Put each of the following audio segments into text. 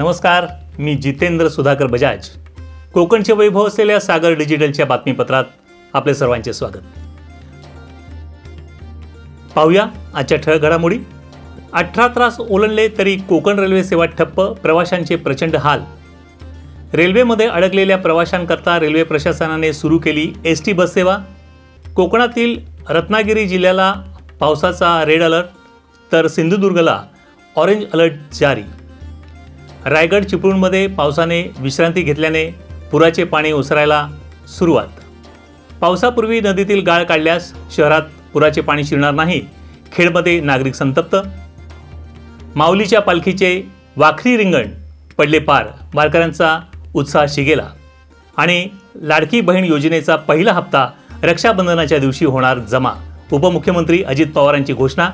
नमस्कार, मी जितेंद्र सुधाकर बजाज. कोकणचे वैभव असलेल्या सागर डिजिटलच्या बातमीपत्रात आपले सर्वांचे स्वागत. पाहूया आजच्या ठळक घडामोडी. 18 तास ओलांडले तरी कोकण रेल्वे सेवा ठप्प, प्रवाशांचे प्रचंड हाल. रेल्वेमध्ये अडकलेल्या प्रवाशांकरता रेल्वे प्रशासनाने सुरू केली एसटी बस सेवा. कोकणातील रत्नागिरी जिल्ह्याला पावसाचा रेड अलर्ट, तर सिंधुदुर्गला ऑरेंज अलर्ट जारी. रायगड चिपळूणमध्ये पावसाने विश्रांती घेतल्याने पुराचे पाणी ओसरायला सुरुवात. पावसापूर्वी नदीतील गाळ काढल्यास शहरात पुराचे पाणी शिरणार नाही, खेडमध्ये नागरिक संतप्त. माऊलीच्या पालखीचे वाखरी रिंगण पडले पार, वारकऱ्यांचा उत्साह शिगेला. आणि लाडकी बहीण योजनेचा पहिला हप्ता रक्षाबंधनाच्या दिवशी होणार जमा, उपमुख्यमंत्री अजित पवारांची घोषणा.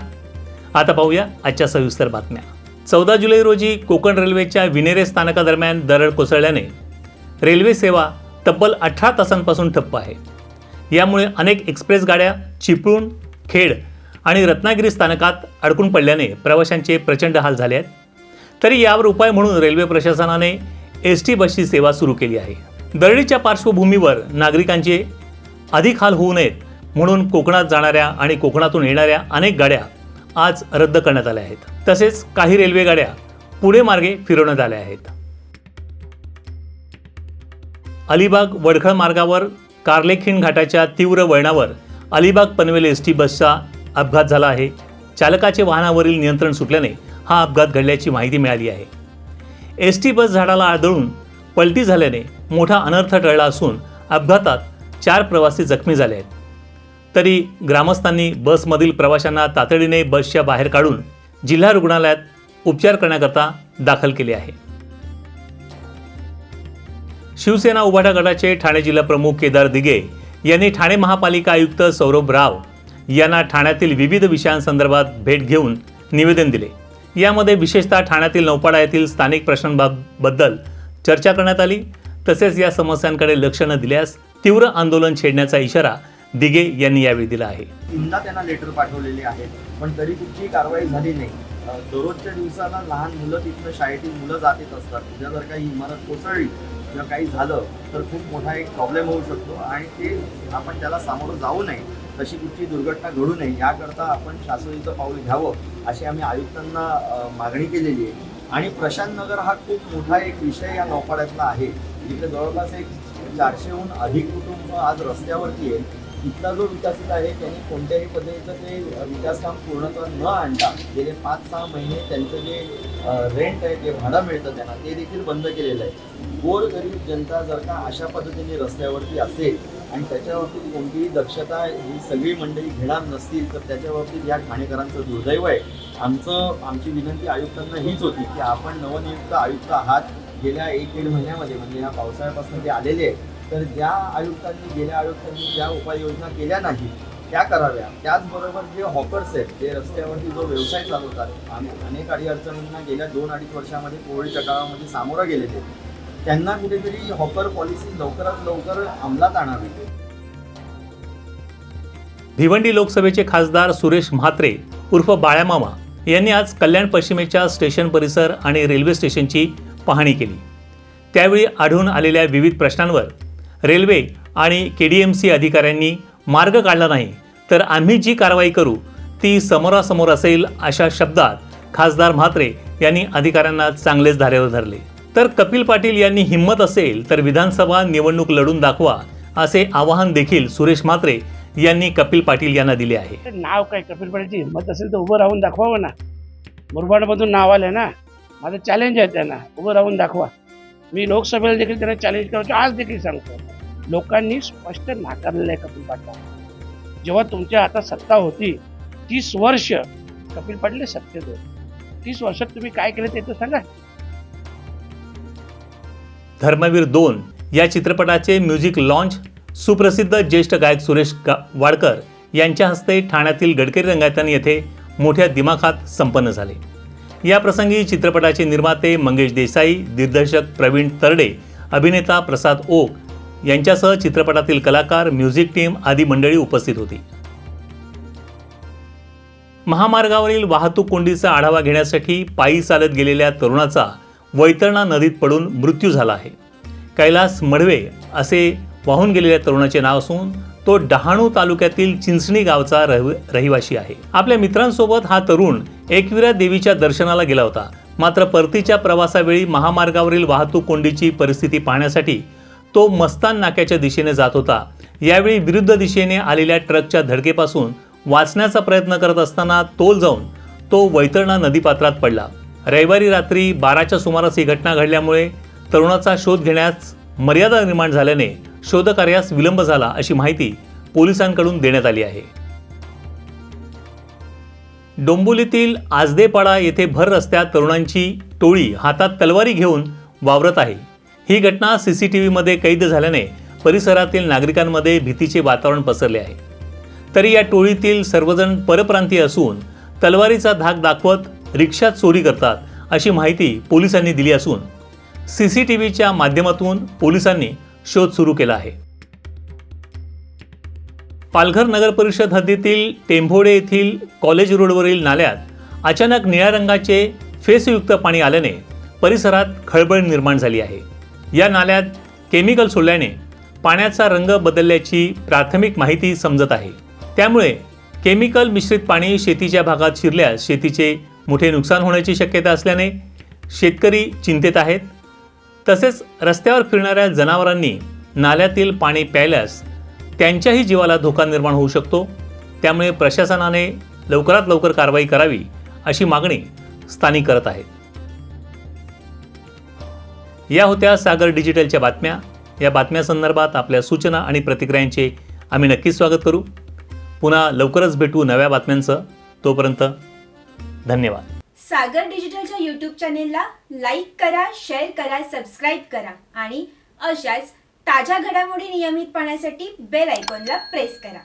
आता पाहूया आजच्या सविस्तर बातम्या. 14 जुलै रोजी कोकण रेल्वेच्या विनेरे स्थानकादरम्यान दरड कोसळल्याने रेल्वे सेवा तब्बल 18 तासांपासून ठप्प आहे. यामुळे अनेक एक्सप्रेस गाड्या चिपळूण, खेड आणि रत्नागिरी स्थानकात अडकून पडल्याने प्रवाशांचे प्रचंड हाल झाले आहेत. तरी यावर उपाय म्हणून रेल्वे प्रशासनाने एसटी बसची सेवा सुरू केली आहे. दरडीच्या पार्श्वभूमीवर नागरिकांचे अधिक हाल होऊ नयेत म्हणून कोकणात जाणाऱ्या आणि कोकणातून येणाऱ्या अनेक गाड्या आज रद्द करण्यात आल्या आहेत. तसेच काही रेल्वे गाड्या पुणे मार्गे फिरवण्यात आल्या आहेत. अलिबाग वडखळ मार्गावर कार्लेखिंड घाटाच्या तीव्र वळणावर अलिबाग पनवेल एसटी बसचा अपघात झाला आहे. चालकाचे वाहनावरील नियंत्रण सुटल्याने हा अपघात घडल्याची माहिती मिळाली आहे. एसटी बस झाडाला आदळून पलटी झाल्याने मोठा अनर्थ टळला असून अपघातात 4 प्रवासी जखमी झाले आहेत. तरी ग्रामस्थांनी बसमधील प्रवाशांना तातडीने बसच्या बाहेर काढून जिल्हा रुग्णालयात उपचार करण्याकरता दाखल केले आहे. शिवसेना उभाटा गटाचे ठाणे जिल्हा प्रमुख केदार दिघे यांनी ठाणे महापालिका आयुक्त सौरभ राव यांना ठाण्यातील विविध विषयांसंदर्भात भेट घेऊन निवेदन दिले. यामध्ये विशेषतः ठाण्यातील नौपाडा येथील स्थानिक प्रश्नांबद्दल चर्चा करण्यात आली. तसेच या समस्यांकडे लक्ष न दिल्यास तीव्र आंदोलन छेडण्याचा इशारा दिघे यांनी यावेळी दिला आहे. तीनदा त्यांना लेटर पाठवलेले आहेत, पण तरी कुठलीही कारवाई झाली नाही. दररोजच्या दिवसाला लहान मुलं तिथनं शाळेतील मुलं जात येत असतात. उद्या जर काही इमारत कोसळली किंवा काही झालं तर खूप मोठा एक प्रॉब्लेम होऊ शकतो आणि ते आपण त्याला सामोरं जाऊ नये, तशी कुठली दुर्घटना घडू नये याकरता आपण शासनाचं पाऊल घ्यावं अशी आम्ही आयुक्तांना मागणी केलेली आहे. आणि प्रशांत नगर हा खूप मोठा एक विषय या नौपाड्यातला आहे. इथे जवळपास एक 400हून अधिक कुटुंब आज रस्त्यावरती आहे. इथला जो विकासित आहे त्यांनी कोणत्याही पद्धतीचं ते विकास काम पूर्णत्वास न आणता गेले 5-6 महिने त्यांचं जे रेंट आहे, जे भाडं मिळतं त्यांना, ते देखील बंद केलेलं आहे. गोरगरीब जनता जर का अशा पद्धतीने रस्त्यावरती असेल आणि त्याच्याबाबतीत कोणतीही दक्षता ही सगळी मंडळी घेणार नसतील तर त्याच्याबाबतीत या ठाणेकरांचं दुर्दैव आहे. आमची विनंती आयुक्तांना हीच होती की आपण नवनियुक्त आयुक्त आहात. गेल्या 1-1.5 महिन्यामध्ये म्हणजे या पावसाळ्यापासून ते आलेले आहे, तर गेल्या आयुक्तांनी ज्या उपाययोजना केल्या नाही त्या कराव्या. त्याचबरोबर जे हॉकर्स आहेत, जे रस्त्यावरती जो व्यवसाय चालवतात, अनेक अडीअडचणींना गेल्या 2-2.5 वर्षामध्ये कोविडच्या काळामध्ये सामोरं गेलेले, त्यांना कुठेतरी हॉकर पॉलिसी लवकरात लवकर अंमलात आणावी. भिवंडी लोकसभेचे खासदार सुरेश म्हात्रे उर्फ बाळ्यामामा यांनी आज कल्याण पश्चिमेच्या स्टेशन परिसर आणि रेल्वे स्टेशनची पाहणी केली. त्यावेळी आढळून आलेल्या विविध प्रश्नांवर रेल्वे आणि KDMC अधिकाऱ्यांनी मार्ग काढला नाही तर आम्ही जी कारवाई करू ती समोरासमोर असेल अशा शब्दात खासदार म्हात्रे यांनी अधिकाऱ्यांना चांगलेच धारेवर धरले. तर कपिल पाटील यांनी हिंमत असेल तर विधानसभा निवडणूक लढून दाखवा असे आवाहन देखील सुरेश म्हात्रे यांनी कपिल पाटील यांना दिले आहे. नाव काय, कपिल पाटीलची हिंमत असेल तर उभं राहून दाखवावं ना. मुरबाडमधून नाव आलं ना, माझं चॅलेंज आहे त्यांना, उभं राहून दाखवा. मी लोकसभेला देखील त्यांना चॅलेंज करतो, आज देखील सांगतो. लोकांनी स्पष्ट नाकारलेलं आहे कपिल पाटील. जेव्हा तुमच्या हातात सत्ता होती 30 वर्ष कपिल पाटील सत्तेत होते, 30 वर्षात तुम्ही काय केलं ते तर सांगा. धर्मवीर 2 या चित्रपटाचे म्युझिक लॉन्च सुप्रसिद्ध ज्येष्ठ गायक सुरेश वाडकर यांच्या हस्ते ठाण्यातील गडकरी रंगायतन येथे मोठ्या दिमाखात संपन्न झाले. या प्रसंगी चित्रपटाचे निर्माते मंगेश देसाई, दिग्दर्शक प्रवीण तरडे, अभिनेता प्रसाद ओक यांच्यासह चित्रपटातील कलाकार, म्युझिक टीम आदी मंडळी उपस्थित होती. महामार्गावरील वाहतूक कोंडीचा आढावा घेण्यासाठी पायी चालत गेलेल्या तरुणाचा वैतरणा नदीत पडून मृत्यू झाला आहे. कैलास मढवे असे वाहून गेलेल्या तरुणाचे नाव असून तो डहाणू तालुक्यातील चिंचणी गावचा रहिवासी आहे. आपल्या मित्रांसोबत हा तरुण एकविरा देवीच्या दर्शनाला गेला होता. मात्र परतीच्या प्रवासावेळी महामार्गावरील वाहतूक कोंडीची परिस्थिती पाहण्यासाठी तो मस्तान नाक्याच्या दिशेने जात होता. यावेळी विरुद्ध दिशेने आलेल्या ट्रकच्या धडकेपासून वाचण्याचा प्रयत्न करत असताना तोल जाऊन तो वैतरणा नदीपात्रात पडला. रविवारी रात्री 12च्या सुमारास ही घटना घडल्यामुळे तरुणाचा शोध घेण्यास मर्यादा निर्माण झाल्याने शोधकार्यास विलंब झाला अशी माहिती पोलिसांकडून देण्यात आली आहे. डोंबिवलीतील आजदेपाडा येथे भर रस्त्यात तरुणांची टोळी हातात तलवारी घेऊन वावरत आहे. ही घटना CCTVमध्ये कैद झाल्याने परिसरातील नागरिकांमध्ये भीतीचे वातावरण पसरले आहे. तरी या टोळीतील सर्वजण परप्रांतीय असून तलवारीचा धाक दाखवत रिक्षात चोरी करतात अशी माहिती पोलिसांनी दिली असून CCTVच्या माध्यमातून पोलिसांनी शोध सुरू केला आहे. पालघर नगर परिषद हद्दीतील टेंभोडे येथील कॉलेज रोडवरील नाल्यात अचानक निळ्या रंगाचे फेसयुक्त पाणी आल्याने परिसरात खळबळ निर्माण झाली आहे. या नाल्यात केमिकल सोडल्याने पाण्याचा रंग बदलल्याची प्राथमिक माहिती समजत आहे. त्यामुळे केमिकल मिश्रित पाणी शेतीच्या भागात शिरल्यास शेतीचे मोठे नुकसान होण्याची शक्यता असल्याने शेतकरी चिंतेत आहेत. तसेच रस्त्यावर फिरणाऱ्या जनावरांनी नाल्यातील पाणी प्यायल्यास त्यांच्याही जीवाला धोका निर्माण होऊ शकतो. त्यामुळे प्रशासनाने लवकरात लवकर कारवाई करावी अशी मागणी स्थानिक करत आहेत. या होत्या सागर डिजिटलच्या बातम्या. या बातम्यासंदर्भात आपल्या सूचना आणि प्रतिक्रियांचे आम्ही नक्कीच स्वागत करू. पुन्हा लवकरच भेटू नव्या बातम्यांसह. तोपर्यंत धन्यवाद. सागर डिजिटलच्या यूट्यूब चॅनेलला लाईक करा, शेअर करा, सबस्क्राईब करा आणि अशाच ताज्या घडामोडी नियमित पाहण्यासाठी बेल आयकॉनला प्रेस करा.